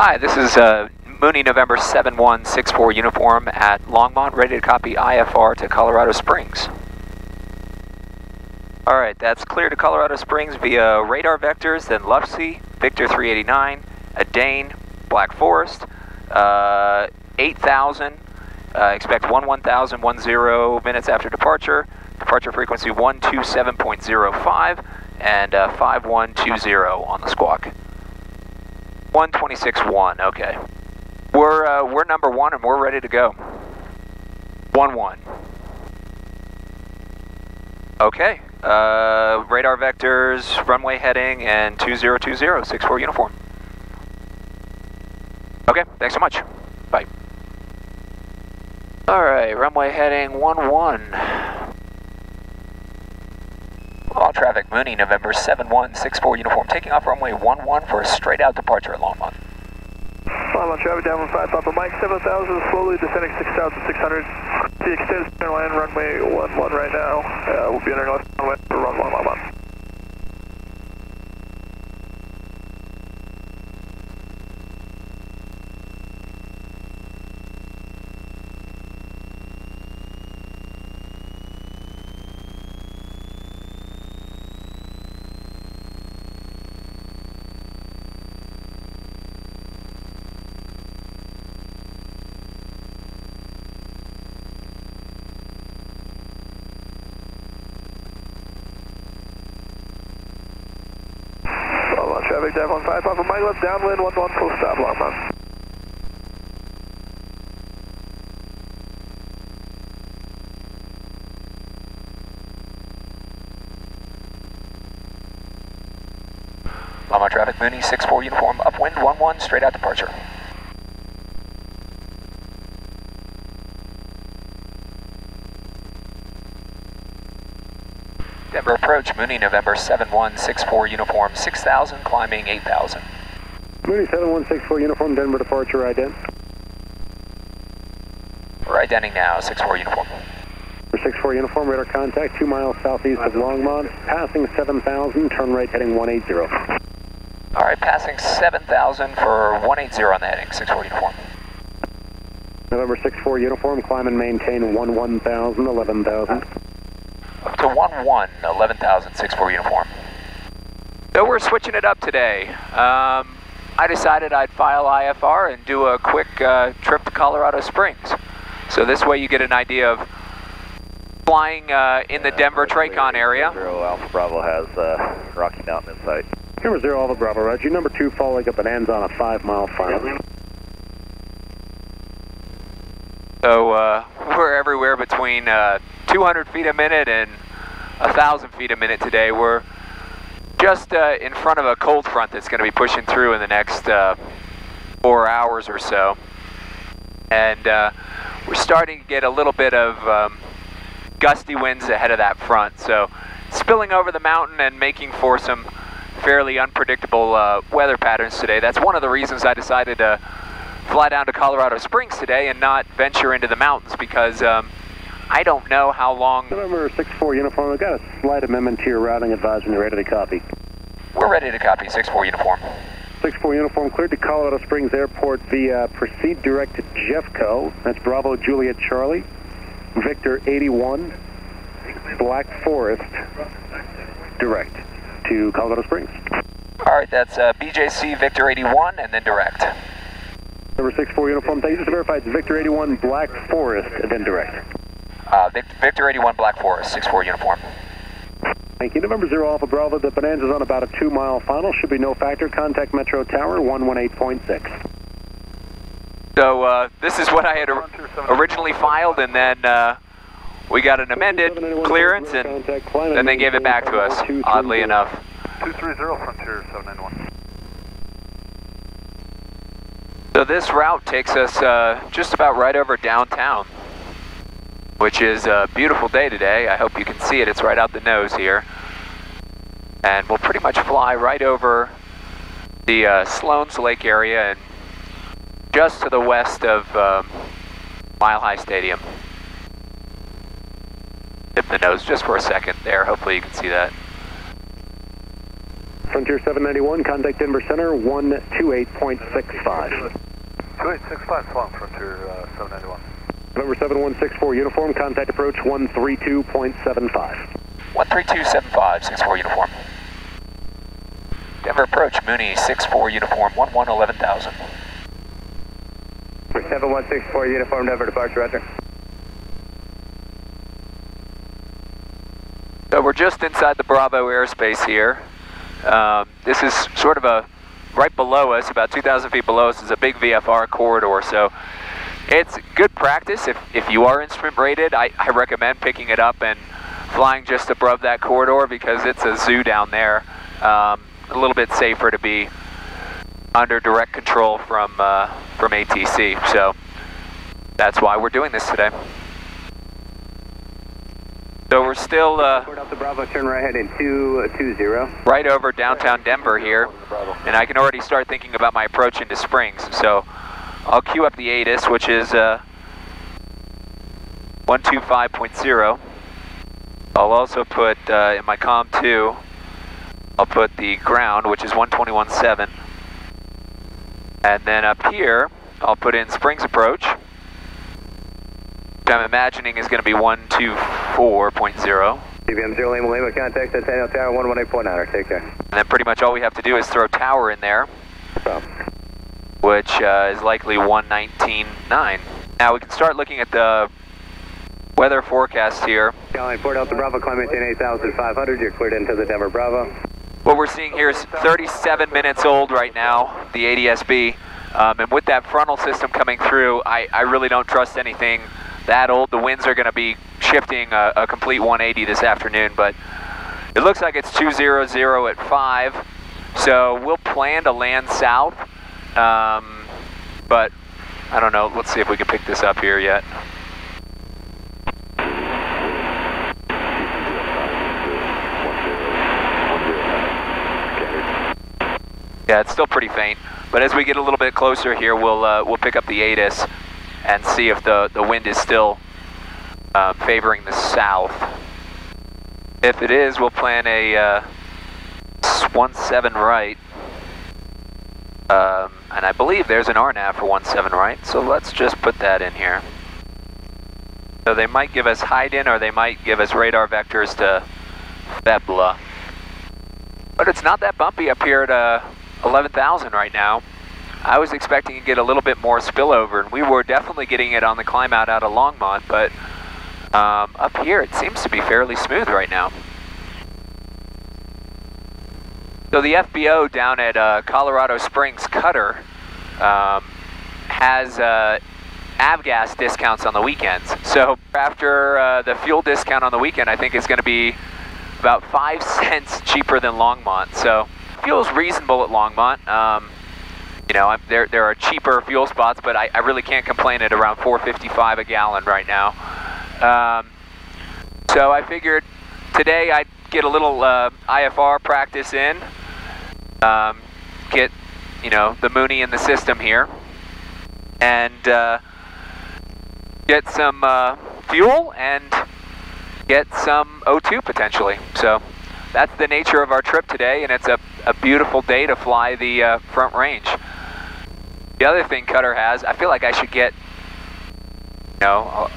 Hi, this is Mooney November 7164 uniform at Longmont, ready to copy IFR to Colorado Springs. Alright, that's clear to Colorado Springs via radar vectors, then Lufsey, Victor 389, Adane, Black Forest, 8,000, expect 10,010 minutes after departure, departure frequency 127.05, and 5120 on the squawk. 126.1, okay. We're number one and we're ready to go. 1-1. Okay, radar vectors, runway heading, and 2020, 64 uniform. Okay, thanks so much. Bye. Alright, runway heading 11. All traffic, Mooney, November 7164 uniform, taking off runway 11 for a straight out departure at Longmont. Longmont traffic, down 5, Papa Mike, 7,000, slowly descending 6,600. The extended center line, runway 11 right now. We'll be entering left runway for run 1 Longmont. Traffic, dive 15, Papa Mike, left downwind, 11, full stop, Longmont. Longmont traffic, Mooney, 64 uniform, upwind, 11, straight out departure. Denver approach, Mooney, November 7164 uniform, 6,000, climbing 8,000. Mooney 7164 uniform, Denver departure, ident. We're identing now, 64 uniform. 64 uniform, radar contact 2 miles southeast of Longmont, passing 7,000, turn right heading 180. Alright, passing 7,000 for 180 on the heading, 64 uniform. November 64 uniform, climb and maintain 11,000, 11,000. Up to 11, 11,000, 64 uniform. So we're switching it up today. I decided I'd file IFR and do a quick trip to Colorado Springs. So this way you get an idea of flying in the Denver Tracon area. Zero Alpha Bravo has Rocky Mountain in sight. Number 0 Alpha Bravo, Roger. Number 2 following up and ends on a 5-mile final. So we're everywhere between 200 feet a minute and 1,000 feet a minute today. We're just in front of a cold front that's going to be pushing through in the next 4 hours or so. And we're starting to get a little bit of gusty winds ahead of that front. So spilling over the mountain and making for some fairly unpredictable weather patterns today. That's one of the reasons I decided to fly down to Colorado Springs today and not venture into the mountains, because I don't know how long. November 64 uniform, we've got a slight amendment to your routing advisory. You're ready to copy. We're ready to copy, 64 uniform. 64 uniform, cleared to Colorado Springs Airport via proceed direct to Jeffco. That's Bravo Juliet Charlie, Victor 81, Black Forest, direct to Colorado Springs. Alright, that's BJC Victor 81 and then direct. Number 64 uniform, thank you. Just to verify, it's Victor 81, Black Forest, and then direct. Victor 81, Black Forest, 64 uniform. Thank you. November 0 Alpha Bravo, the Bonanza's on about a 2-mile final. Should be no factor. Contact Metro Tower, 118.6. So this is what I had originally filed, and then we got an amended clearance, and then they gave it back to us, oddly enough. 230 Frontier 791. So this route takes us just about right over downtown, which is a beautiful day today. I hope you can see it. It's right out the nose here. And we'll pretty much fly right over the Sloan's Lake area and just to the west of Mile High Stadium. Dip the nose just for a second there. Hopefully you can see that. Frontier 791, contact Denver Center, 128.65. 2865, long Frontier 791. November 7164 uniform, contact approach 132.75. 13275, 64 uniform. Denver approach, Mooney 64 uniform, 11,000. 7164 uniform, Denver departure, roger. So we're just inside the Bravo airspace here. This is sort of a, right below us, about 2,000 feet below us is a big VFR corridor, so it's good practice. If you are instrument rated, I recommend picking it up and flying just above that corridor because it's a zoo down there. A little bit safer to be under direct control from ATC, so that's why we're doing this today. So we're still Report out the Bravo, turn right heading 220. right over downtown Denver here, and I can already start thinking about my approach into Springs. So I'll queue up the ATIS, which is 125.0. I'll also put in my COM 2, I'll put the ground, which is 121.7. And then up here, I'll put in Springs approach, which I'm imagining is going to be 124.0. CBM 0 Lima Lima, contact Centennial Tower 118.9, take care. And then pretty much all we have to do is throw tower in there, which is likely 119.9. Now we can start looking at the weather forecast here. Calling Port Delta Bravo, climate 8,500, you're cleared into the Denver Bravo. What we're seeing here is 37 minutes old right now, the ADS-B. And with that frontal system coming through, I really don't trust anything that old. The winds are going to be shifting a complete 180 this afternoon, but it looks like it's 200 at 5. So we'll plan to land south, but I don't know. Let's see if we can pick this up here yet. Yeah, it's still pretty faint, but as we get a little bit closer here, we'll pick up the ATIS and see if the wind is still favoring the south. If it is, we'll plan a 17 right, and I believe there's an RNAV for 17 right, so let's just put that in here. So they might give us hide-in, or they might give us radar vectors to Vebla. But it's not that bumpy up here at 11,000 right now. I was expecting to get a little bit more spillover, and we were definitely getting it on the climb out of Longmont, but up here it seems to be fairly smooth right now. So the FBO down at Colorado Springs Cutter has avgas discounts on the weekends. So after the fuel discount on the weekend, I think it's going to be about 5 cents cheaper than Longmont. So fuel's reasonable at Longmont. You know, there are cheaper fuel spots, but I really can't complain at around $4.55 a gallon right now. So I figured today I'd get a little IFR practice in, get, you know, the Mooney in the system here, and get some fuel and get some O2 potentially. So that's the nature of our trip today, and it's a beautiful day to fly the front range. The other thing Cutter has, I feel like I should get, you know,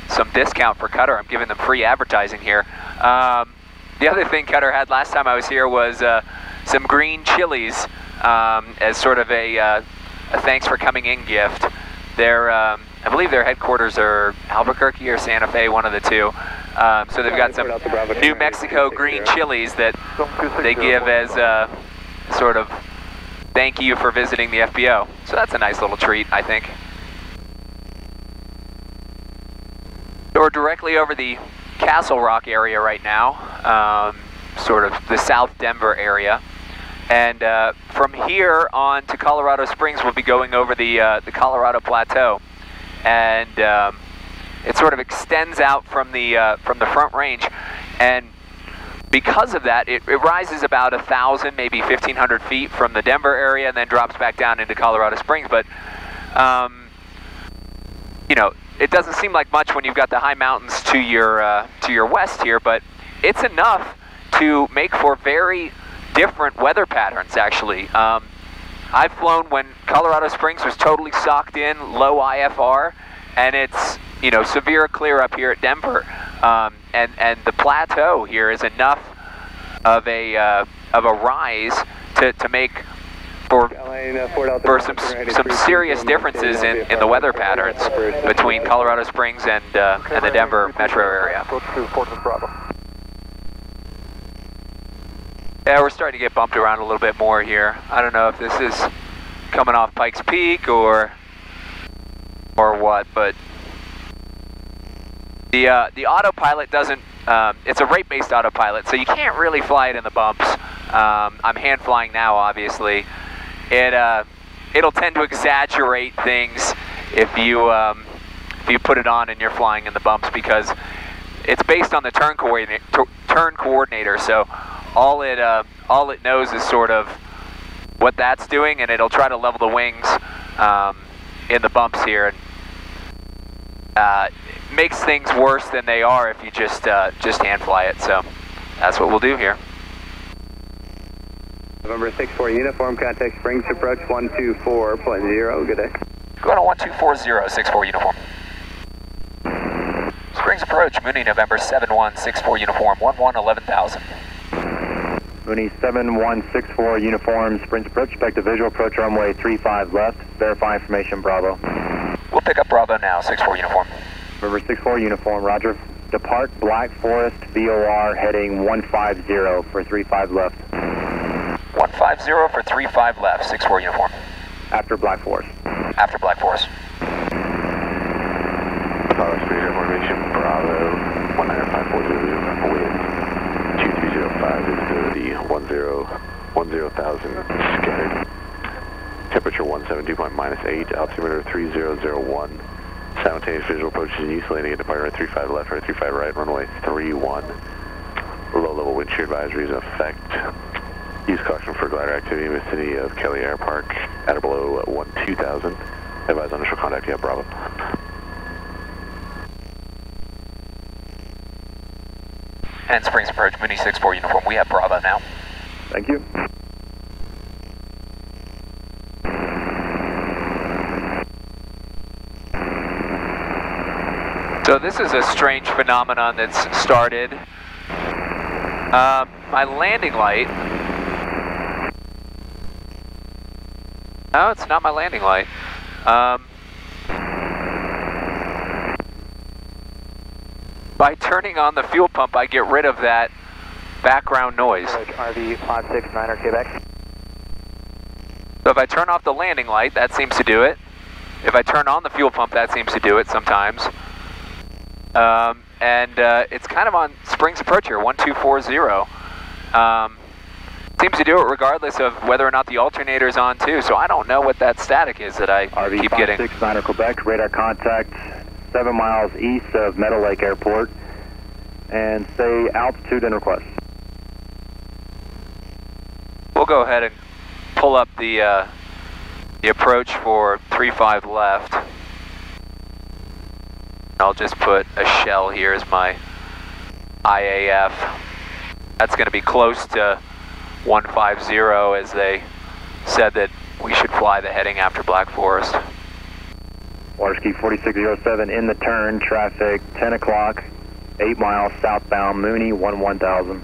some discount for Cutter. I'm giving them free advertising here. The other thing Cutter had last time I was here was some green chilies as sort of a thanks for coming in gift. I believe their headquarters are Albuquerque or Santa Fe, one of the two. So they've got some New Mexico green chilies that they give as sort of thank you for visiting the FBO. So that's a nice little treat, I think. So we're directly over the Castle Rock area right now, sort of the South Denver area. And from here on to Colorado Springs, we'll be going over the Colorado Plateau. And it sort of extends out from the front range. And because of that, it rises about 1,000, maybe 1,500 feet from the Denver area, and then drops back down into Colorado Springs. But you know, it doesn't seem like much when you've got the high mountains to your west here, but it's enough to make for very different weather patterns, actually. I've flown when Colorado Springs was totally socked in, low IFR, and it's, you know, severe clear up here at Denver. And the plateau here is enough of a rise to make for some serious differences in the weather patterns between Colorado Springs and the Denver metro area. Yeah, we're starting to get bumped around a little bit more here. I don't know if this is coming off Pikes Peak or what, but the autopilot doesn't, it's a rate-based autopilot, so you can't really fly it in the bumps. I'm hand flying now, obviously. It'll tend to exaggerate things if you put it on and you're flying in the bumps, because it's based on the turn coordinator. So all it knows is sort of what that's doing, and it'll try to level the wings in the bumps here, and makes things worse than they are if you just hand fly it. So that's what we'll do here. November 6-4 uniform, contact Springs approach 124.0. Good day. Going on 1240, 64 uniform. Springs approach, Mooney, November 7164 uniform, 11,000. Mooney 7164 uniform, Springs approach, expect a visual approach runway 35 left, verify information Bravo. We'll pick up Bravo now, 64 uniform. November 64 uniform, roger. Depart Black Forest VOR heading 150 for 35 left. 150 for 35 left, 64 uniform. After Black Forest. After Black Forest. Power speed information, Bravo, 19540, wind 2305, visibility 10,000, scattered. Temperature 172.-8, altimeter 3001. Simultaneous visual approach is use, landing at departure 35 left, right 35 right, runway 31. Low level wind shear advisory is in effect. Use caution for glider activity in the vicinity of Kelly Air Park at or below 12,000. Advise on initial contact, you have Bravo. And Springs approach, Mooney 64 uniform, we have Bravo now. Thank you. So this is a strange phenomenon that's started. My landing light. No, it's not my landing light. By turning on the fuel pump, I get rid of that background noise. RV 569er Quebec. So if I turn off the landing light, that seems to do it. If I turn on the fuel pump, that seems to do it sometimes. It's kind of on Springs approach here, 1240. Seems to do it regardless of whether or not the alternator's on too, so I don't know what that static is that I keep getting. RV 569er Quebec, radar contact 7 miles east of Meadow Lake Airport, and say altitude and request. We'll go ahead and pull up the approach for 35 left. I'll just put a shell here as my IAF. That's going to be close to 150, as they said that we should fly the heading after Black Forest. Waterski 4607 in the turn, traffic 10 o'clock, 8 miles southbound, Mooney 11,000.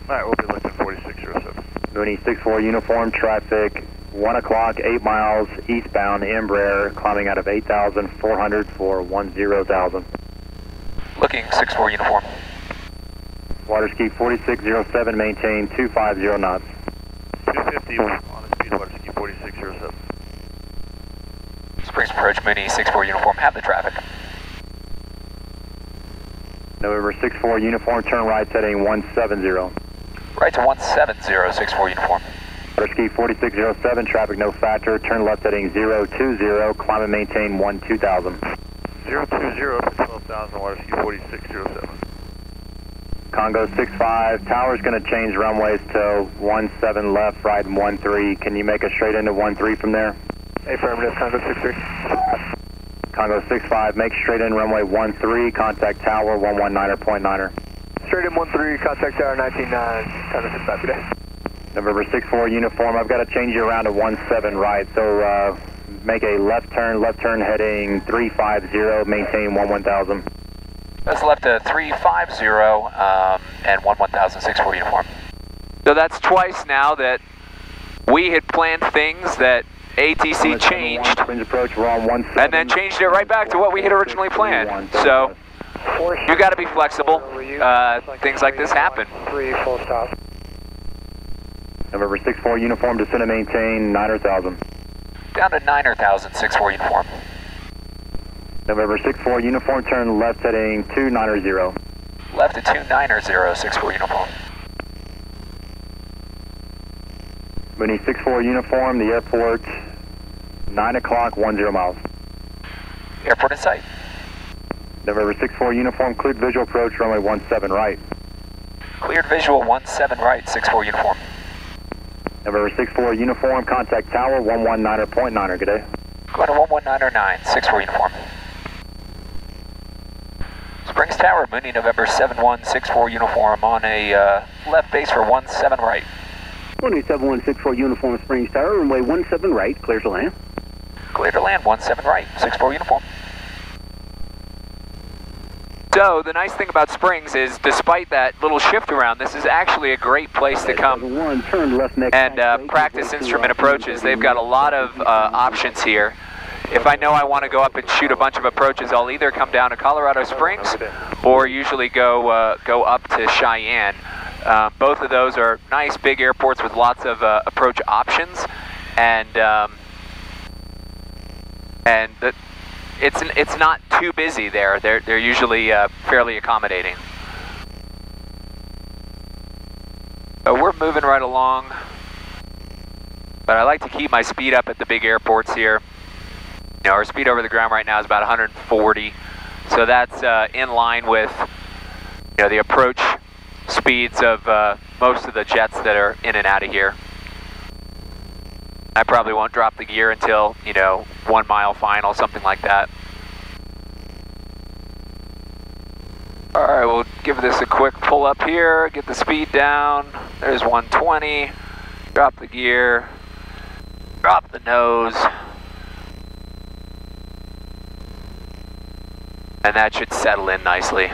Alright, we'll be lifting 4607. Mooney 64 uniform, traffic 1 o'clock, 8 miles eastbound, Embraer, climbing out of 8,400 for 10,000. Looking 64 uniform. Waterski 4607, maintain 250 knots. 250 on the speed, Waterski 4607. Springs approach, Mooney 64 uniform, have the traffic. November 64 uniform, turn right heading 170. Right to 170, 64 uniform. Waterski 4607, traffic no factor, turn left heading 020, climb and maintain 12,000. 020 for 12,000, Waterski 4607. Congo 65, tower's going to change runways to 17 left, right, and 13. Can you make a straight into 13 from there? Affirmative, Congo 63. Congo 65, make straight in runway 13, contact tower 119.9er. Straight in 13, contact tower 19.9, time to 65 today. November 6-4 uniform, I've got to change you around to 17 right, so make a left turn heading 350, maintain 11,000. That's left to 350 and 11,000, 6-4 uniform. So that's twice now that we had planned things that ATC changed, approach, we're on 17, and then changed it right back to what we had originally planned. So you got to be flexible. Things like this happen. 3 full stop. November 6-4 uniform, descend and maintain 9,000. Down to 9,000, 6-4 uniform. November 6-4 uniform, turn left heading 290. Left to 290, 6-4 uniform. Mooney 6-4 uniform, the airport, 9 o'clock, 10 miles. Airport in sight. November 6-4 uniform, cleared visual approach, runway 17 right. Cleared visual 17 right, 6-4 uniform. November 6-4 uniform, contact tower 119.9, good day. Going to 11909, 6-4 uniform. Springs Tower, Mooney, November 7164 uniform on a left base for 17 right. Mooney 7164 uniform, Springs Tower, runway 17 right, clear to land. Clear to land, 17 right, 6-4 uniform. So the nice thing about Springs is, despite that little shift around, this is actually a great place to come and practice instrument approaches. They've got a lot of options here. If I know I want to go up and shoot a bunch of approaches, I'll either come down to Colorado Springs or usually go up to Cheyenne. Both of those are nice big airports with lots of approach options, and it's not too busy there. They're usually fairly accommodating. So we're moving right along, but I like to keep my speed up at the big airports here. You know, our speed over the ground right now is about 140, so that's in line with, you know, the approach speeds of most of the jets that are in and out of here. I probably won't drop the gear until, you know, 1 mile final, something like that. All right, we'll give this a quick pull up here, get the speed down. There's 120, drop the gear, drop the nose. And that should settle in nicely.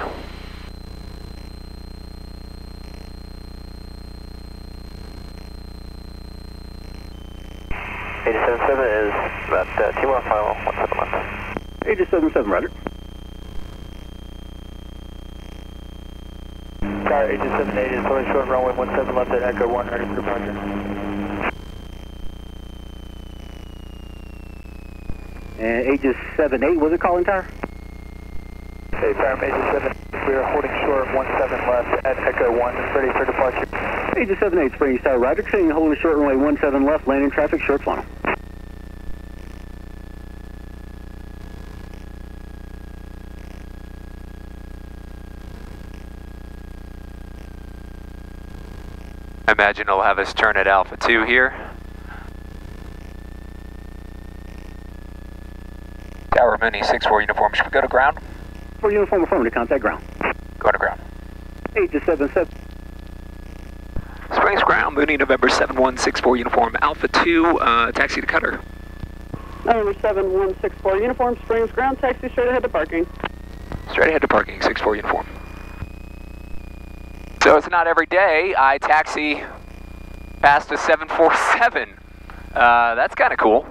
is about 2 more final, 17 left. 877, roger. Tower 878 is pulling short runway 17 left at Echo 1, ready for departure. And 878, was it calling tower? Hey, Tower 878, we are holding short 17 left at Echo 1, ready for departure. 878, Springs Tower, roger. Sitting holding short runway 17 left, landing traffic, short funnel. I imagine it'll have us turn at Alpha 2 here. Tower Mooney, 6-4 uniform. Should we go to ground? 4 uniform affirmative, contact ground. Go to ground. 877. Springs ground, Mooney, November 7164 uniform. Alpha 2, taxi to cutter. November 7164 uniform, Springs ground, taxi straight ahead to parking. Straight ahead to parking, 6-4 uniform. So it's not every day I taxi past a 747. That's kind of cool.